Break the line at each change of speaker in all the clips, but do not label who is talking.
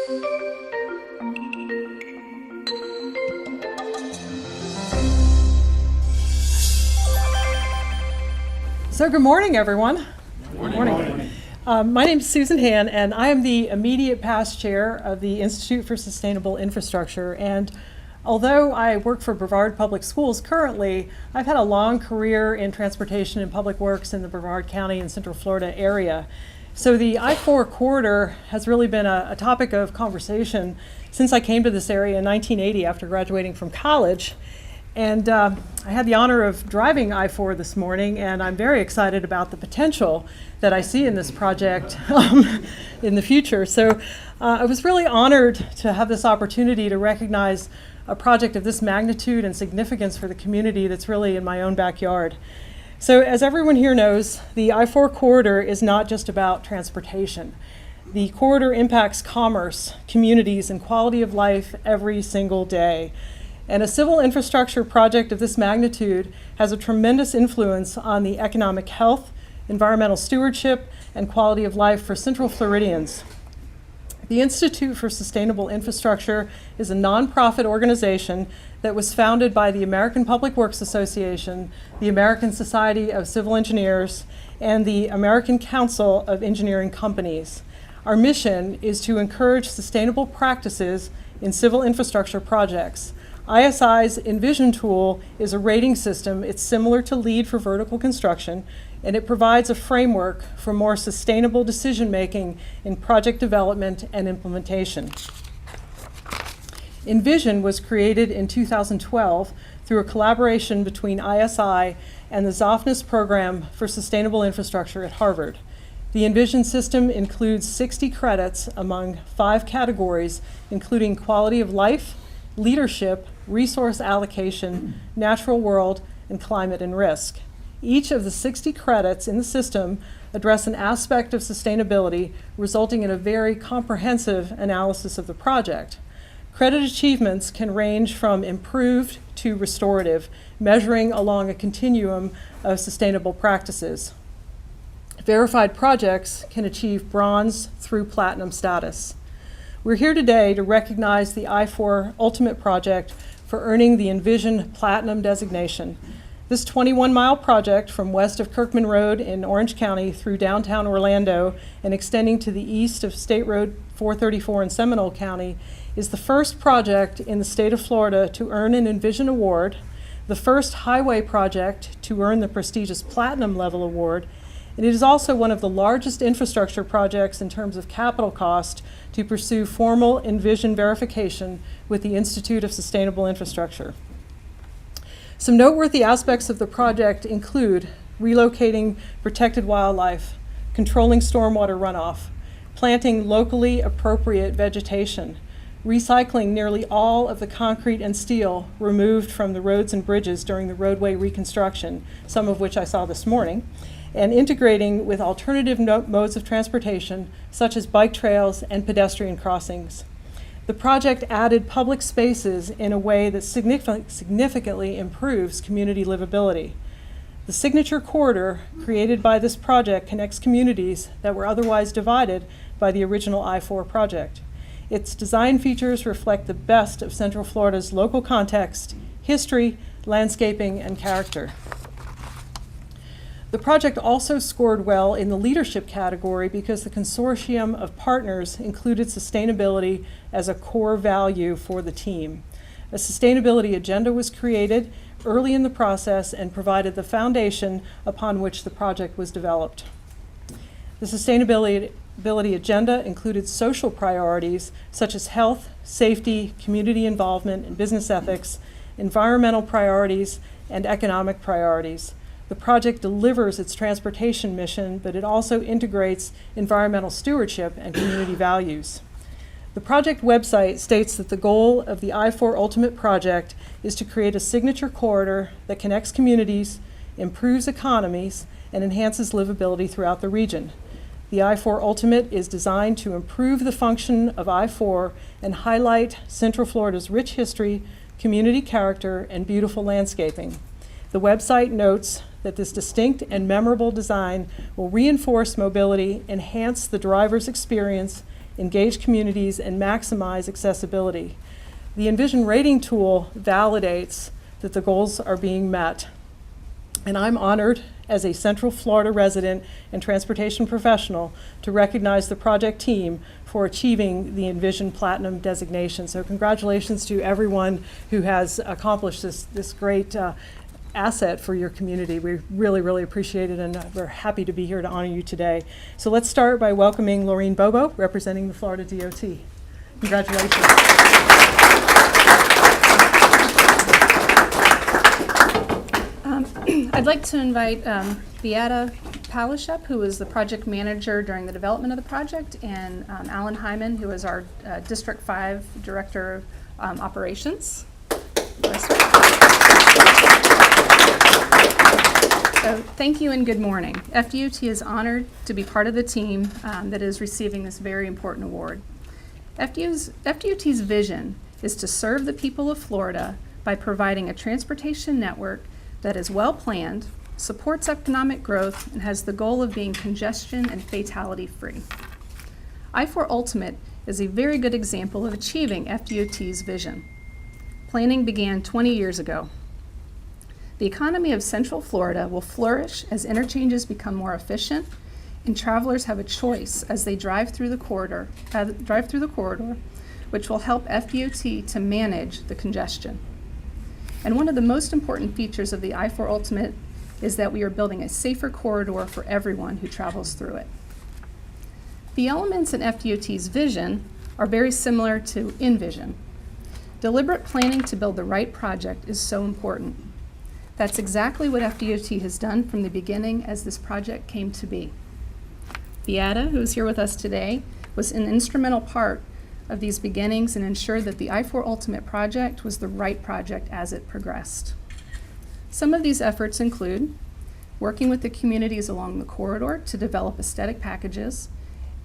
So good morning, everyone.
Good morning.
My name is Susan Han, and I am the immediate past chair of the Institute for Sustainable Infrastructure. And although I work for Brevard Public Schools currently, I've had a long career in transportation and public works in the Brevard County and Central Florida area. So the I-4 corridor has really been a topic of conversation since I came to this area in 1980 after graduating from college. And I had the honor of driving I-4 this morning, and I'm very excited about the potential that I see in this project in the future. So I was really honored to have this opportunity to recognize a project of this magnitude and significance for the community that's really in my own backyard. So as everyone here knows, the I-4 corridor is not just about transportation. The corridor impacts commerce, communities, and quality of life every single day. And a civil infrastructure project of this magnitude has a tremendous influence on the economic health, environmental stewardship, and quality of life for Central Floridians. The Institute for Sustainable Infrastructure is a nonprofit organization that was founded by the American Public Works Association, the American Society of Civil Engineers, and the American Council of Engineering Companies. Our mission is to encourage sustainable practices in civil infrastructure projects. ISI's Envision tool is a rating system. It's similar to LEED for vertical construction, and it provides a framework for more sustainable decision-making in project development and implementation. Envision was created in 2012 through a collaboration between ISI and the Zofnass Program for Sustainable Infrastructure at Harvard. The Envision system includes 60 credits among 5 categories, including quality of life, leadership, resource allocation, natural world, and climate and risk. Each of the 60 credits in the system address an aspect of sustainability, resulting in a very comprehensive analysis of the project. Credit achievements can range from improved to restorative, measuring along a continuum of sustainable practices. Verified projects can achieve bronze through platinum status. We're here today to recognize the I-4 Ultimate Project for earning the Envision Platinum designation. This 21-mile project from west of Kirkman Road in Orange County through downtown Orlando and extending to the east of State Road 434 in Seminole County is the first project in the state of Florida to earn an Envision Award, the first highway project to earn the prestigious Platinum Level Award, and it is also one of the largest infrastructure projects in terms of capital cost to pursue formal Envision verification with the Institute of Sustainable Infrastructure. Some noteworthy aspects of the project include relocating protected wildlife, controlling stormwater runoff, planting locally appropriate vegetation, recycling nearly all of the concrete and steel removed from the roads and bridges during the roadway reconstruction, some of which I saw this morning, and integrating with alternative modes of transportation, such as bike trails and pedestrian crossings. The project added public spaces in a way that significantly improves community livability. The signature corridor created by this project connects communities that were otherwise divided by the original I-4 project. Its design features reflect the best of Central Florida's local context, history, landscaping, and character. The project also scored well in the leadership category because the consortium of partners included sustainability as a core value for the team. A sustainability agenda was created early in the process and provided the foundation upon which the project was developed. The sustainability agenda included social priorities such as health, safety, community involvement, and business ethics, environmental priorities, and economic priorities. The project delivers its transportation mission, but it also integrates environmental stewardship and community values. The project website states that the goal of the I-4 Ultimate Project is to create a signature corridor that connects communities, improves economies, and enhances livability throughout the region. The I-4 Ultimate is designed to improve the function of I-4 and highlight Central Florida's rich history, community character, and beautiful landscaping. The website notes that this distinct and memorable design will reinforce mobility, enhance the driver's experience, engage communities, and maximize accessibility. The Envision rating tool validates that the goals are being met. And I'm honored as a Central Florida resident and transportation professional to recognize the project team for achieving the Envision Platinum designation. So congratulations to everyone who has accomplished this great asset for your community. We really, really appreciate it, and we're happy to be here to honor you today. So let's start by welcoming Laureen Bobo, representing the Florida DOT. Congratulations.
I'd like to invite Beata Palashep, who is the project manager during the development of the project, and Alan Hyman, who is our District 5 Director of Operations. So thank you and good morning. FDOT is honored to be part of the team that is receiving this very important award. FDOT's vision is to serve the people of Florida by providing a transportation network that is well planned, supports economic growth, and has the goal of being congestion and fatality free. I-4 Ultimate is a very good example of achieving FDOT's vision. Planning began 20 years ago. The economy of Central Florida will flourish as interchanges become more efficient and travelers have a choice as they drive through the corridor, which will help FDOT to manage the congestion. And one of the most important features of the I-4 Ultimate is that we are building a safer corridor for everyone who travels through it. The elements in FDOT's vision are very similar to Envision. Deliberate planning to build the right project is so important. That's exactly what FDOT has done from the beginning as this project came to be. Beata, who is here with us today, was an instrumental part of these beginnings and ensured that the I-4 Ultimate project was the right project as it progressed. Some of these efforts include working with the communities along the corridor to develop aesthetic packages,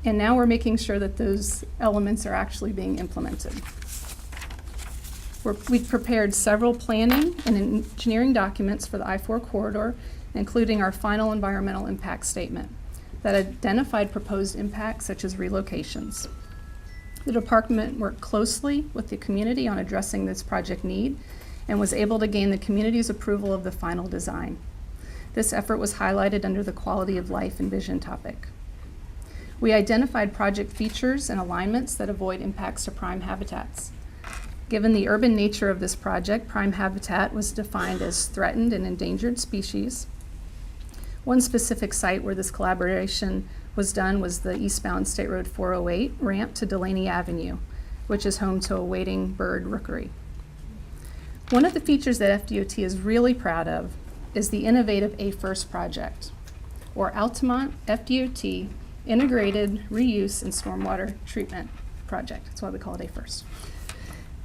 and now we're making sure that those elements are actually being implemented. We've prepared several planning and engineering documents for the I-4 corridor, including our final environmental impact statement that identified proposed impacts such as relocations. The department worked closely with the community on addressing this project need and was able to gain the community's approval of the final design. This effort was highlighted under the quality of life and vision topic. We identified project features and alignments that avoid impacts to prime habitats. Given the urban nature of this project, prime habitat was defined as threatened and endangered species. One specific site where this collaboration was done was the eastbound State Road 408 ramp to Delaney Avenue, which is home to a wading bird rookery. One of the features that FDOT is really proud of is the innovative A-First project, or Altamont FDOT Integrated Reuse and Stormwater Treatment Project. That's why we call it A-First.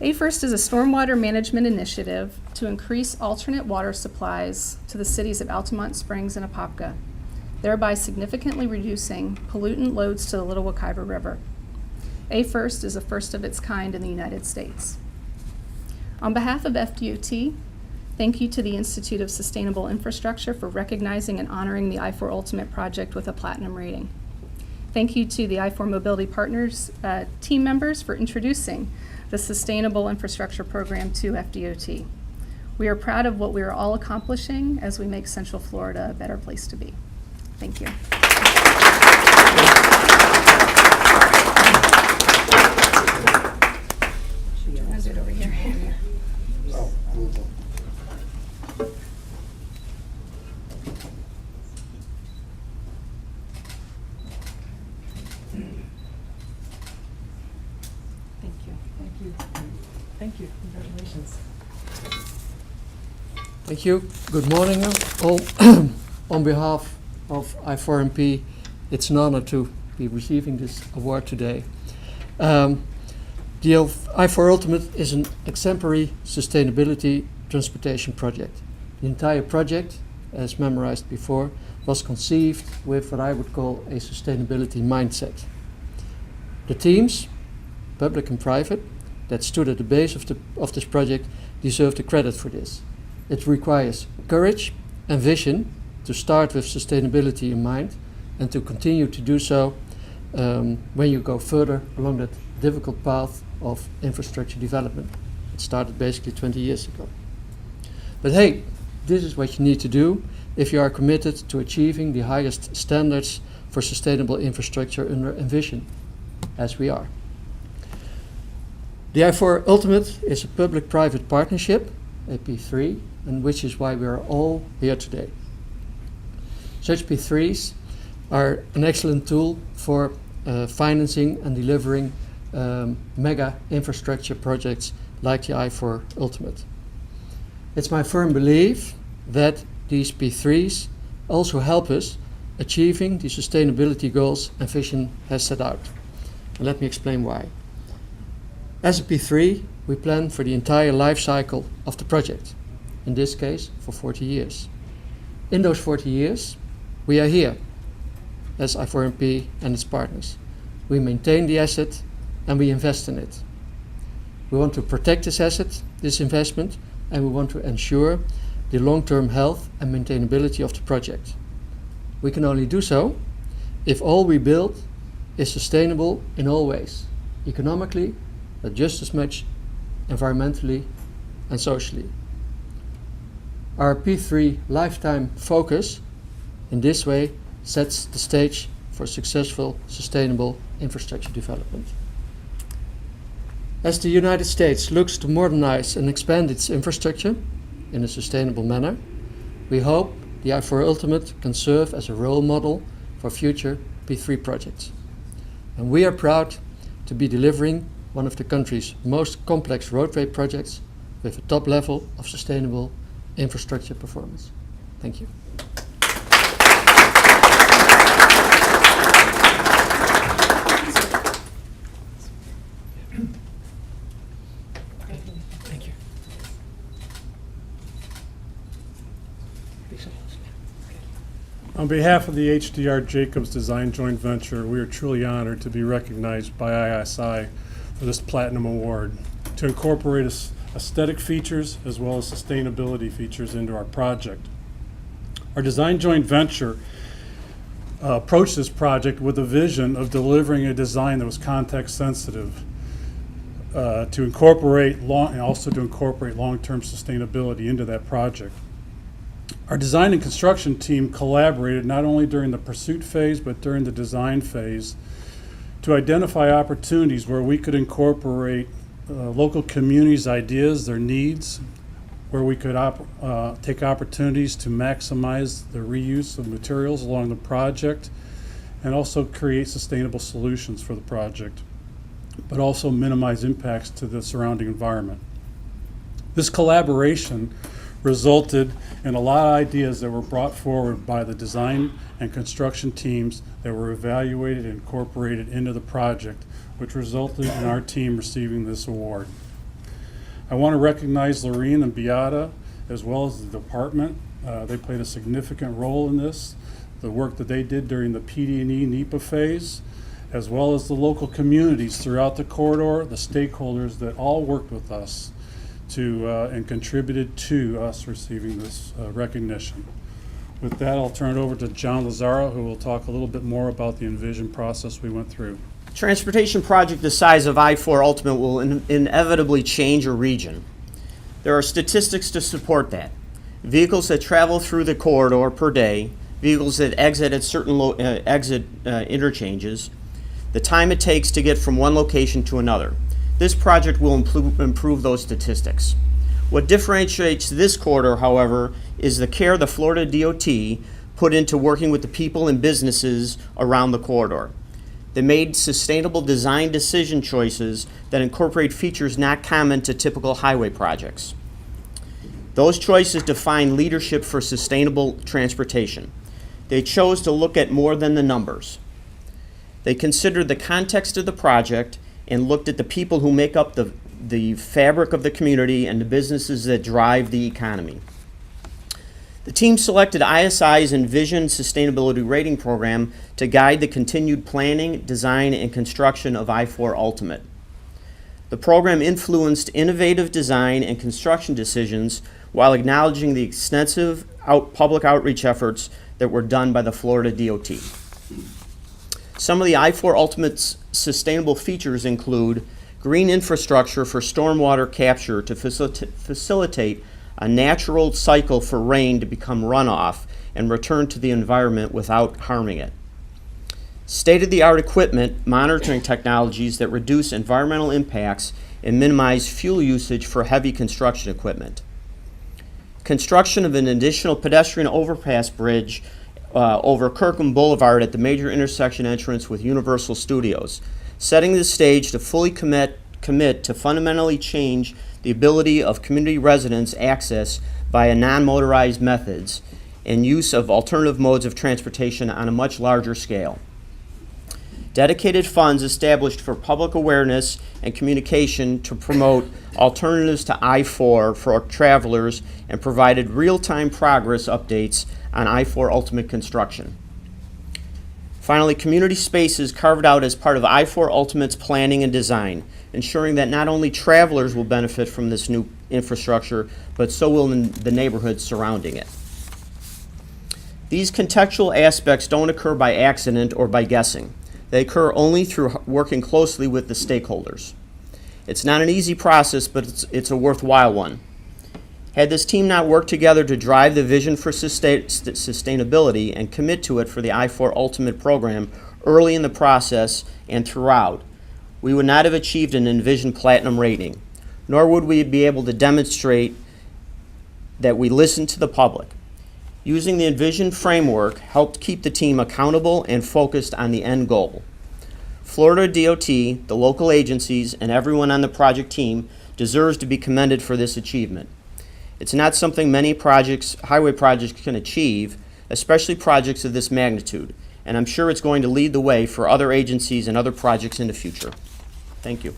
A-First is a stormwater management initiative to increase alternate water supplies to the cities of Altamont Springs and Apopka, thereby significantly reducing pollutant loads to the Little Wekiva River. A-First is a first of its kind in the United States. On behalf of FDOT, thank you to the Institute of Sustainable Infrastructure for recognizing and honoring the I-4 Ultimate project with a platinum rating. Thank you to the I-4 Mobility Partners team members for introducing the Sustainable Infrastructure Program to FDOT. We are proud of what we are all accomplishing as we make Central Florida a better place to be. Thank you. It over here.
Thank you. Congratulations.
Thank you. Good morning, all. On behalf of I-4MP, it's an honor to be receiving this award today. The I-4 Ultimate is an exemplary sustainability transportation project. The entire project, as memorized before, was conceived with what I would call a sustainability mindset. The teams, public and private, that stood at the base of this project deserve the credit for this. It requires courage and vision to start with sustainability in mind and to continue to do so when you go further along that difficult path of infrastructure development. It started basically 20 years ago. But hey, this is what you need to do if you are committed to achieving the highest standards for sustainable infrastructure under Envision, as we are. The I-4 Ultimate is a public-private partnership, a P3, and which is why we are all here today. Such P3s are an excellent tool for financing and delivering mega infrastructure projects like the I-4 Ultimate. It's my firm belief that these P3s also help us achieving the sustainability goals Envision has set out. And let me explain why. As a P3, we plan for the entire life cycle of the project, in this case for 40 years. In those 40 years, we are here as I-4MP and its partners. We maintain the asset and we invest in it. We want to protect this asset, this investment, and we want to ensure the long-term health and maintainability of the project. We can only do so if all we build is sustainable in all ways, economically, but just as much environmentally and socially. Our P3 lifetime focus in this way sets the stage for successful sustainable infrastructure development. As the United States looks to modernize and expand its infrastructure in a sustainable manner, we hope the I-4 Ultimate can serve as a role model for future P3 projects. And we are proud to be delivering one of the country's most complex roadway projects with a top level of sustainable infrastructure performance. Thank you. Thank you.
On behalf of the HDR Jacobs Design Joint Venture, we are truly honored to be recognized by ISI for this Platinum Award to incorporate aesthetic features as well as sustainability features into our project. Our design joint venture approached this project with a vision of delivering a design that was context sensitive to incorporate long-term sustainability into that project. Our design and construction team collaborated not only during the pursuit phase but during the design phase to identify opportunities where we could incorporate local communities' ideas, their needs, where we could take opportunities to maximize the reuse of materials along the project and also create sustainable solutions for the project, but also minimize impacts to the surrounding environment. This collaboration resulted in a lot of ideas that were brought forward by the design and construction teams that were evaluated and incorporated into the project, which resulted in our team receiving this award. I want to recognize Lorene and Beata as well as the department. They played a significant role in this, the work that they did during the PD&E NEPA phase, as well as the local communities throughout the corridor, the stakeholders that all worked with us and contributed to us receiving this recognition. With that, I'll turn it over to John Lazaro, who will talk a little bit more about the Envision process we went through.
Transportation project the size of I-4 Ultimate will inevitably change a region. There are statistics to support that. Vehicles that travel through the corridor per day, vehicles that exit at certain interchanges, the time it takes to get from one location to another. This project will improve those statistics. What differentiates this corridor, however, is the care the Florida DOT put into working with the people and businesses around the corridor. They made sustainable design decision choices that incorporate features not common to typical highway projects. Those choices define leadership for sustainable transportation. They chose to look at more than the numbers. They considered the context of the project and looked at the people who make up the fabric of the community and the businesses that drive the economy. The team selected ISI's Envision Sustainability Rating Program to guide the continued planning, design, and construction of I-4 Ultimate. The program influenced innovative design and construction decisions while acknowledging the extensive public outreach efforts that were done by the Florida DOT. Some of the I-4 Ultimate's sustainable features include green infrastructure for stormwater capture to facilitate a natural cycle for rain to become runoff and return to the environment without harming it. State-of-the-art equipment monitoring technologies that reduce environmental impacts and minimize fuel usage for heavy construction equipment. Construction of an additional pedestrian overpass bridge over Kirkham Boulevard at the major intersection entrance with Universal Studios, setting the stage to fully commit to fundamentally change the ability of community residents' access via non-motorized methods and use of alternative modes of transportation on a much larger scale. Dedicated funds established for public awareness and communication to promote alternatives to I-4 for travelers and provided real-time progress updates on I-4 Ultimate construction. Finally, community spaces carved out as part of I-4 Ultimate's planning and design, ensuring that not only travelers will benefit from this new infrastructure, but so will the neighborhoods surrounding it. These contextual aspects don't occur by accident or by guessing. They occur only through working closely with the stakeholders. It's not an easy process, but it's a worthwhile one. Had this team not worked together to drive the vision for sustainability and commit to it for the I-4 Ultimate program early in the process and throughout, we would not have achieved an Envision Platinum rating, nor would we be able to demonstrate that we listened to the public. Using the Envision framework helped keep the team accountable and focused on the end goal. Florida DOT, the local agencies, and everyone on the project team deserves to be commended for this achievement. It's not something many highway projects can achieve, especially projects of this magnitude, and I'm sure it's going to lead the way for other agencies and other projects in the future. Thank you.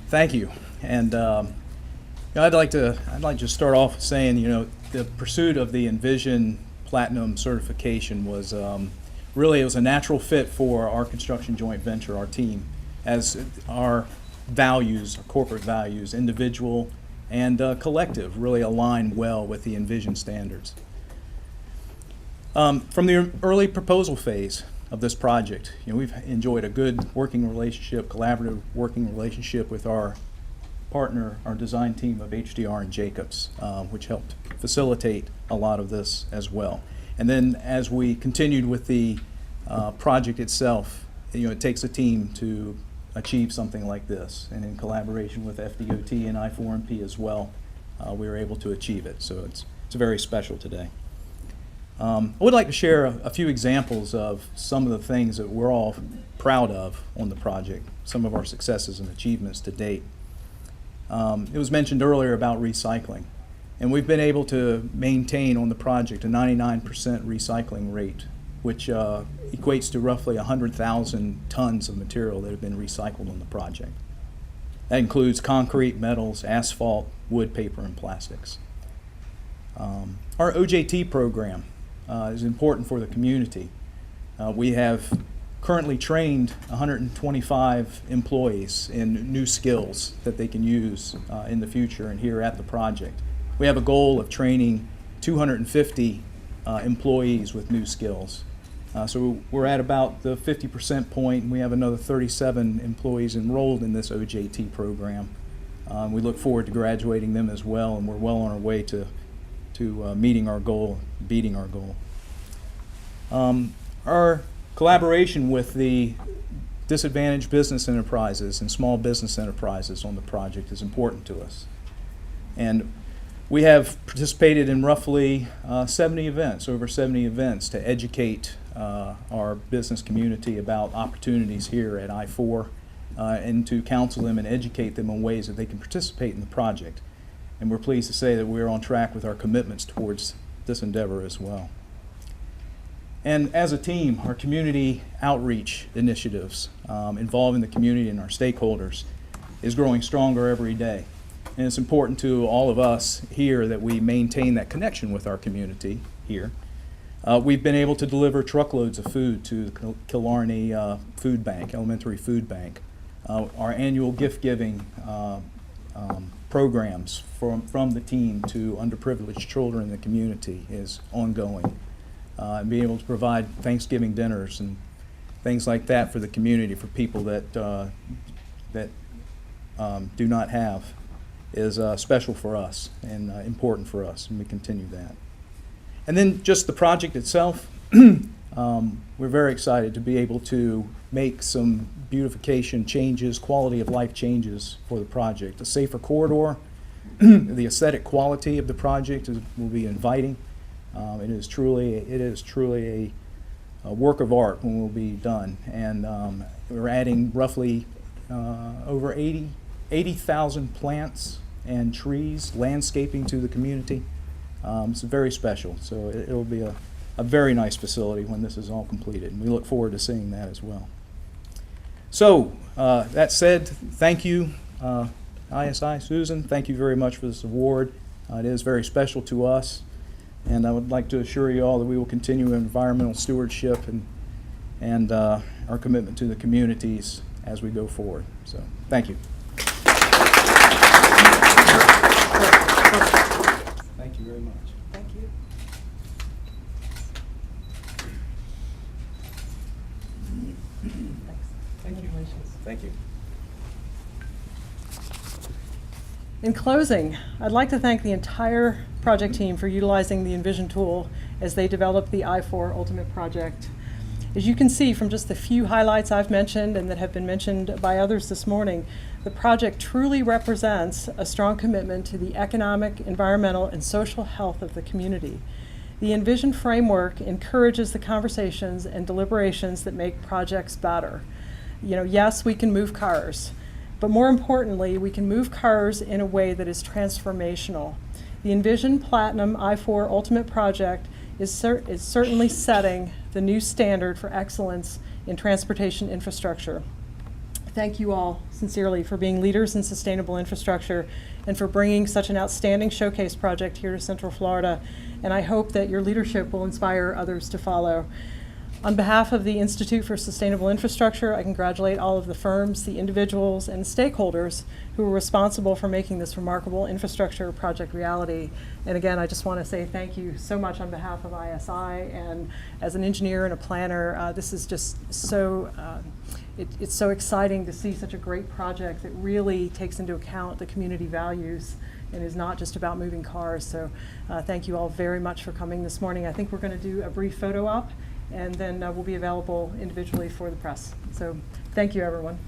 Thank you. And I'd like to start off saying, the pursuit of the Envision Platinum certification was really, it was a natural fit for our construction joint venture, our team, as our values, our corporate values, individual and collective, really align well with the Envision standards. From the early proposal phase of this project, we've enjoyed a good working relationship, collaborative working relationship with our partner, our design team of HDR and Jacobs, which helped facilitate a lot of this as well. And then as we continued with the project itself, it takes a team to achieve something like this, and in collaboration with FDOT and I-4MP as well, we were able to achieve it. So it's very special today. I would like to share a few examples of some of the things that we're all proud of on the project, some of our successes and achievements to date. It was mentioned earlier about recycling, and we've been able to maintain on the project a 99% recycling rate, which equates to roughly 100,000 tons of material that have been recycled on the project. That includes concrete, metals, asphalt, wood, paper, and plastics. Our OJT program is important for the community. We have currently trained 125 employees in new skills that they can use in the future and here at the project. We have a goal of training 250 employees with new skills. So we're at about the 50% point, and we have another 37 employees enrolled in this OJT program. We look forward to graduating them as well, and we're well on our way to meeting our goal, beating our goal. Our collaboration with the disadvantaged business enterprises and small business enterprises on the project is important to us. And we have participated in roughly 70 events, over 70 events, to educate our business community about opportunities here at I-4 and to counsel them and educate them on ways that they can participate in the project. And we're pleased to say that we're on track with our commitments towards this endeavor as well. And as a team, our community outreach initiatives involving the community and our stakeholders is growing stronger every day. And it's important to all of us here that we maintain that connection with our community here. We've been able to deliver truckloads of food to the Killarney Food Bank, Elementary Food Bank. Our annual gift-giving programs from the team to underprivileged children in the community is ongoing. And being able to provide Thanksgiving dinners and things like that for the community, for people that do not have, is special for us and important for us, and we continue that. And then just the project itself, we're very excited to be able to make some beautification changes, quality of life changes for the project. A safer corridor, the aesthetic quality of the project will be inviting. It is truly a work of art when we'll be done. And we're adding roughly over 80,000 plants and trees, landscaping to the community. It's very special, so it'll be a very nice facility when this is all completed, and we look forward to seeing that as well. So, that said, thank you, ISI. Susan, thank you very much for this award. It is very special to us, and I would like to assure you all that we will continue environmental stewardship and our commitment to the communities as we go forward. So, thank you. Thank you very much.
Thank you. Congratulations.
Thank you.
In closing, I'd like to thank the entire project team for utilizing the Envision tool as they developed the I-4 Ultimate project. As you can see from just the few highlights I've mentioned and that have been mentioned by others this morning, the project truly represents a strong commitment to the economic, environmental, and social health of the community. The Envision framework encourages the conversations and deliberations that make projects better. You know, yes, we can move cars, but more importantly, we can move cars in a way that is transformational. The Envision Platinum I-4 Ultimate project is certainly setting the new standard for excellence in transportation infrastructure. Thank you all sincerely for being leaders in sustainable infrastructure and for bringing such an outstanding showcase project here to Central Florida. And I hope that your leadership will inspire others to follow. On behalf of the Institute for Sustainable Infrastructure, I congratulate all of the firms, the individuals, and stakeholders who were responsible for making this remarkable infrastructure project reality. And again, I just want to say thank you so much on behalf of ISI, and as an engineer and a planner, this is just so, it's so exciting to see such a great project that really takes into account the community values and is not just about moving cars. So thank you all very much for coming this morning. I think we're going to do a brief photo op, and then we'll be available individually for the press. So thank you, everyone.